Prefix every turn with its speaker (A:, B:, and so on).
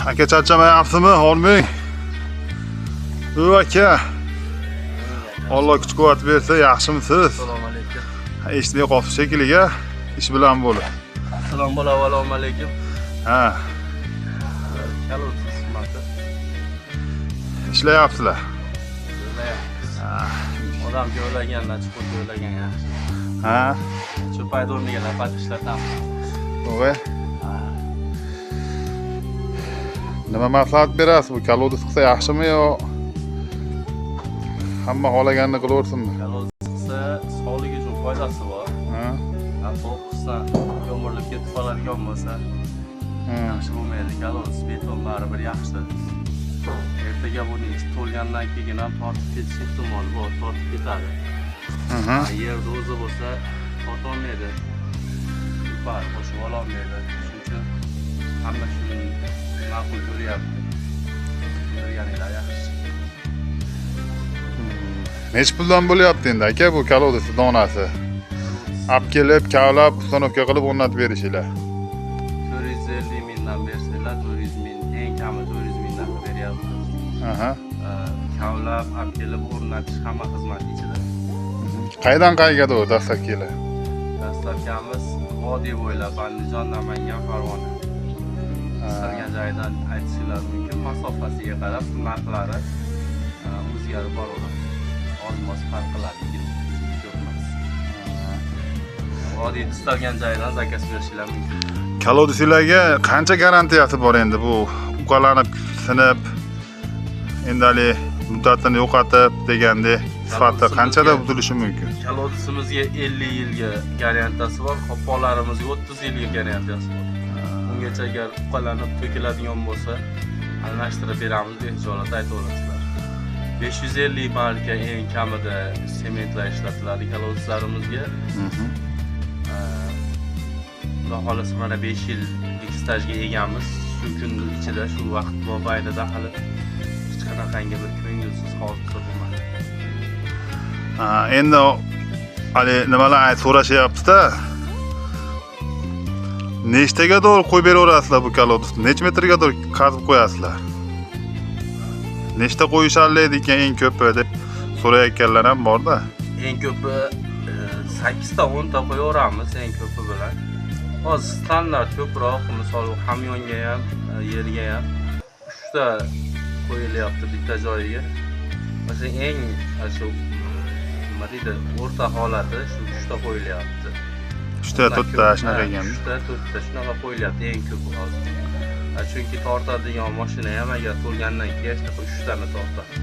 A: Aka charchamayapsizmi? Hormang. Aka. Alloh kuch-quvvat bersa, yaxshimisiz?
B: Assalomu alaykum.
A: Eshitmay qolibsiz shekilli-ga. Ish bilan bo'lib.
B: Assalomu alaykum.
A: Ha,
B: Kalosiz xizmati.
A: ishlayapsizlar.
B: Odam joylagandan chiqib joylagan yaxshi.
A: Ha,
B: Shu payda o'rniga pat ishlatamiz.
A: to'g'ri. Nima maslahat berasiz? Bu kalodis qilsa yaxshimi yo hamma xohlaganini qilaversinmi?
B: Kalosiz qilsa sog'lik uchun foydasi bor.
A: Ha?
B: Sovuq qilsa yo'murlik ketib qoladigan bo'lsa yaxshi bo'lmaydi. Kalosiz beton baribir yaxshi. Ertaga buni ichi to'lgandan keyin ham tortib ketish ehtimoli bor, tortib ketadi. Yerda o'zi bo'lsa tortolmaydi. Bar qo'shib ololmaydi. Shuning uchun hamma shuni ma'qul ko'ryapti. Ko'rganinglar yaxshi.
A: Nech puldan bo'lyapti endi aka bu kalodis donasi? Olib kelib, kavlab, ustanovka qilib o'rnatib berishinglar.
B: 450 mingdan bersanglar, 400 ming, eng kami 400 mingdan beryapmiz.
A: Aha.
B: Kavlab, olib kelib o'rnatish hamma xizmat ichida.
A: Qaydan qaygadir dastlabkilar?
B: Dastlabkamiz vodiy bo'ylab Andijon, Namangan, Farg'ona. Istalgan joydan aytishingiz mumkin. Masofasiga qarab narxlari o'zgarib boraveradi. Olmos farq qiladi. Ko'rmas. Vodiy istalgan joydan zakaz berishingiz mumkin.
A: Kalodislarga qancha garantiyasi bor endi bu uqalanib, sinib, endali muddatini yo'qotib degandek sifatda qanchada buzilishi mumkin?
B: Kalodisimizga 50 yilga garantiyasi bor, qo'polarimizga 30 yilga garantiyasi bor. Ungacha agar uqalanib to'kiladigan bo'lsa, almashtirib beramiz deb hijolat aytaverasizlar. 550 marka eng kamida sementlar ishlatiladi kalodislarimizga. Xudo xolasa mana 5 yillik stajga egamiz. Shu kun ichida, shu vaqt mobaynida hali hech qanaqangi bir ko'ngilsiz hodisa bo'lmadi.
A: Endi hali nimalar so'rashyapti-da. Nechtaga to'g'ri qo'yib beraverasizlar bu kalodisni? Nech metrga to'g'ri qazib qo'yasizlar? Nechta qo'yisharlar ekan eng ko'pi deb so'rayotganlar ham bor-da.
B: Eng ko'pi 8 ta 10 ta qo'yaveramiz eng ko'pi bilan. Hozir standart ko'proq, misol hamyonga ham, yerga ham 3 ta qo'yilyapti bitta joyiga. Mana eng shu nima deydi, o'rta holati shu 3 ta qo'yilyapti.
A: 3 ta 4 ta shunaqa ekan.
B: 3 ta 4 ta shunaqa qo'yilyapti eng ko'pi hozir. Chunki tortadigan mashina ham agar to'lgandan keyin 3 tani tortadi.